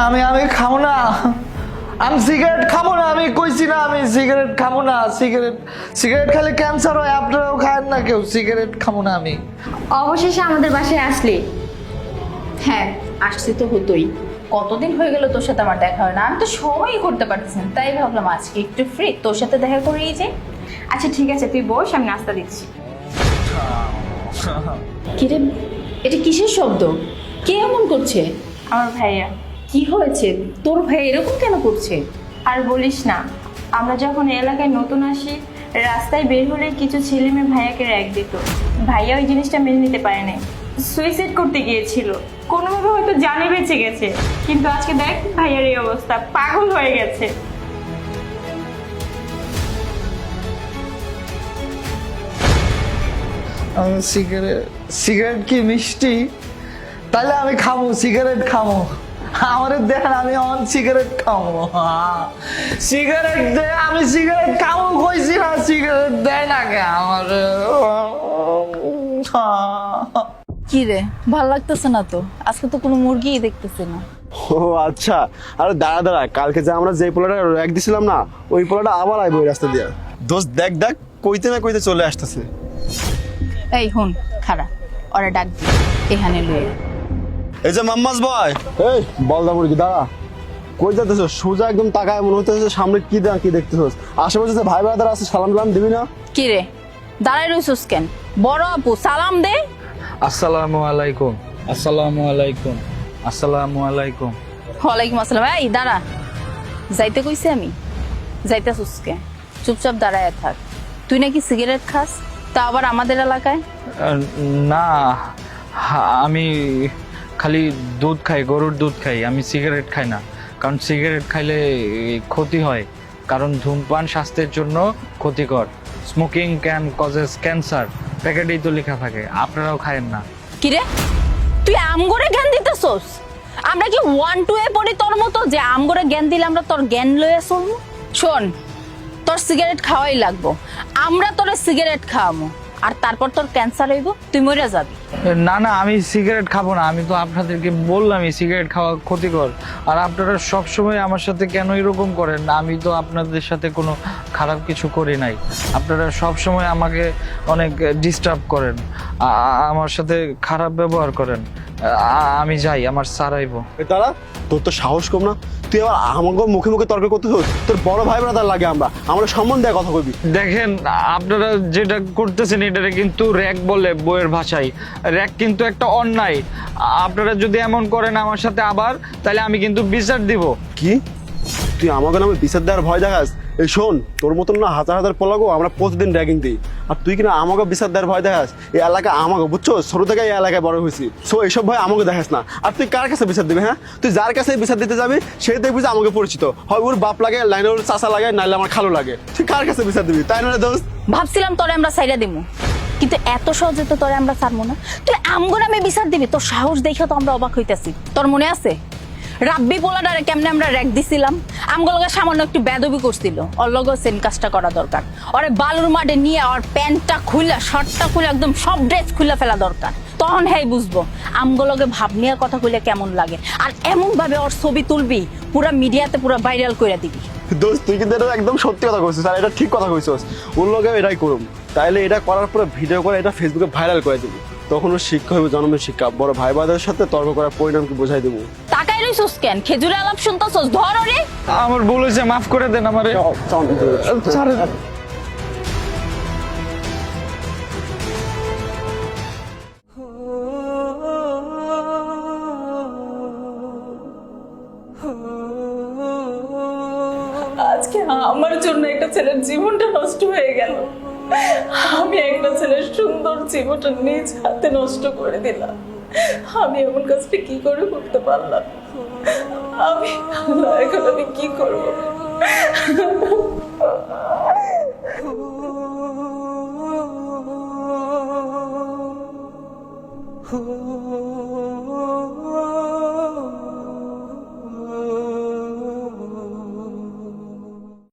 আমি আমি খাবো না, আমি সিগারেট খাবো না, আমি কইছি না আমি সিগারেট খাবো না। সিগারেট সিগারেট খেলে ক্যান্সার হয়, আপনারাও খায়েন না কেউ, সিগারেট খাবো না আমি। অবশেষে আমাদের বাসায় আসলি। হ্যাঁ, আসছি তো হতোই। কতদিন হয়ে গেল তোর সাথে আমার দেখা হয় না, আমি তো সময়ই করতে পারতেছি না, তাই ভাবলাম আজকে একটু ফ্রি তোর সাথে দেখা করেই যে। আচ্ছা ঠিক আছে, তুই বস, আমি নাস্তা দিচ্ছি। কিরে, এটা কিসের শব্দ? কে এমন করছে? আমার ভাইয়া। কি হয়েছে? তোর ভাই এরকম কেন করছে? আর বলিস না, আমরা যখন এই এলাকায় নতুন আসি, রাস্তায় বের হলে কিছু ছেলে মেয়ে ভাইয়াকে র্যাক দিত। ভাইয়া ওই জিনিসটা মেনে নিতে পারে নাই, সুইসাইড করতে গিয়েছিল। কোনোভাবে হয়তো জানে বেঁচে গেছে, কিন্তু আজকে দেখ ভাইয়ার এই অবস্থা, পাগল হয়ে গেছে। সিগারেট সিগারেট কি মিষ্টি? তাহলে আমি খাবো, সিগারেট খাবো। আমার দেখেন আমি অন সিগারেট খাবো, সিগারেট দে, আমি সিগারেট খাবো কইছি না, সিগারেট দেয় না কে আমার। কি রে, ভাল লাগতেছে না তো? আজকে তো কোনো মুরগিই দেখতেছি না। ও আচ্ছা, আরে দাঁড়া দাঁড়া, কালকে যে আমরা যে পোলাটা র্যাক দিছিলাম না, ওই পোলাটা আবার আইবো ওই রাস্তা দিয়া। দোস্ত দেখ দেখ, কইতে না কইতে চলে আসতেছে। এই হুন, খারা ওরা ডাক দি, এখানে লয়ে। এই যে মাম্মাস বয়, এই বলদা মুরগি দাঁড়া, কই যাতেছ? সোজা একদম তাকায়, মনে হতেছে সামনে কি দেখ কি দেখতেছস। আশেপাশে যে ভাই ব্রাদার আছে, সালাম দিলাম দিবি না? কি রে দাঁড়াই রইছস কেন? বড় আপু সালাম দে। আসসালামু আলাইকুম, আসসালামু আলাইকুম, আসসালামু আলাইকুম। ওয়ালাইকুম আসসালাম। এই দাঁড়া, যাইতে কইছি আমি, যাইতেছস কে? চুপচাপ দাঁড়ায় থাক। তুই নাকি সিগারেট খাস, তা আবার আমাদের এলাকায়? না, আমি খালি দুধ খাই, গরুর দুধ খাই, আমি সিগারেট খাই না। কারণ সিগারেট খাইলে ক্ষতি হয়, কারণ ধূমপান স্বাস্থ্যের জন্য ক্ষতিকর। স্মোকিং ক্যান কজেস ক্যান্সার, প্যাকেটেই তো লেখা থাকে। আপনারাও খায়েন না। কি রে, তুই আমগরে জ্ঞান দিতেছস? আমরা কি 1 2 এ পড়ি তোর মতো যে আমগরে জ্ঞান দিলে আমরা তোর জ্ঞান লয়ে চলবো? শোন, তোর সিগারেট খাওয়াই লাগবো, আমরা তোরে সিগারেট খাওয়াবো, আর তারপর তোর ক্যান্সার হইব, তুই মরে যাবি। না না, আমি সিগারেট খাবো না। আমি তো আপনাদেরকে বললামই সিগারেট খাওয়া ক্ষতিকর। আর আপনারা সবসময় আমার সাথে কেন এরকম করেন? আমি তো আপনাদের সাথে কোনো খারাপ কিছু করি নাই। আপনারা সবসময় আমাকে অনেক ডিস্টার্ব করেন, আমার সাথে খারাপ ব্যবহার করেন। আমি যাই, আমার স্যার আইব। দাঁড়া, তোর তো সাহস কম না, তুই আবার আমাকে মুখে মুখে তর্ক করতেছস। তোর বড় ভাই ব্রাদার লাগে, আমরা সম্মান দেয় কথা কইবি। দেখেন, আপনারা যেটা করতেছেন এটা কিন্তু র্যাক বলে বইয়ের ভাষায়। র্যাক কিন্তু একটা অন্যায়। আপনারা যদি এমন করেন আমার সাথে আবার, তাহলে আমি কিন্তু বিচার দিব। কি তুই আমাকে নামে বিচার দেওয়ার ভয় দেখাস? এই শোন, তোর মতন না হাজার হাজার পোলাগো আমরা প্রতিদিন র্যাগিং দিই, আর তুই কিনা আমাকে বিচার দেওয়ার ভয় দেখাস? এই এলাকা আমাকে, বুঝছো, ছোট থেকে এই এলাকায় বড় হয়েছি। সো এইসব ভয় আমাকে দেখাস না। আর তুই কার কাছে বিচার দিবি? হ্যাঁ, তুই যার কাছে বিচার দিতে যাবি সে দেখবি যে আমাকে পরিচিত হয়, ওর বাপ লাগে, লাইনে ওর চাচা লাগে, নাইলে আমার খালু লাগে। তুই কার কাছে বিচার দিবি? তাই না দোস্ত? ভাবছিলাম তোরে আমরা সাইডা দিমু, কিন্তু এত সহজে তো তোরে আমরা ছাড়বো না। তুই আমগরে আমি বিচার দিবি? তোর সাহস দেখে তো আমরা অবাক হইতাছি। তোর মনে আছে রাব্বি পোলাডারে কেমনে আমরা র্যাক দিছিলাম? আমগুলোকে সামান্য একটু বেদবি করছিল, ওর লগে সেম কাজটা করা দরকার। ওরে বালুর মাঠে নিয়ে ওর প্যান্টটা খুলে, শার্টটা খুলে, একদম সব ড্রেস খুলে ফেলা দরকার। তখন হ্যাঁ বুঝবো আমগুলোকে ভাব নিয়ে কথা কইলে কেমন লাগে। আর এমন ভাবে ওর ছবি তুলবি, পুরা মিডিয়াতে পুরা ভাইরাল করে দিবি। দোস্ত তুই কিন্তু এটা একদম সত্যি কথা কইছিস, আর এটা ঠিক কথা কইছিস। ওর লগে এটাই করুম, তাইলে এটা করার পরে ভিডিও করে এটা ফেসবুকে ভাইরাল করে দিবি। তখন ওর শিক্ষা হবে জন্মের শিক্ষা। বড় ভাই ভাইদের সাথে তর্ক করার পরিণাম কি বোঝাই দেবো। তাকাই রইছস কেন? খেজুরে আলাপ শুনতাছস? ধর ওরে। আমার ভুল হয়েছে, মাফ করে দেন আমারে। আজকে আমার জন্য একটা ছেলের জীবনটা নষ্ট হয়ে গেল। আমি একটা ছেলের সুন্দর জীবনটা নিজ হাতে নষ্ট করে দিলাম। আমি এমন কাজটা কি করে করতে পারলাম? আমি এখন আমি কি করবো?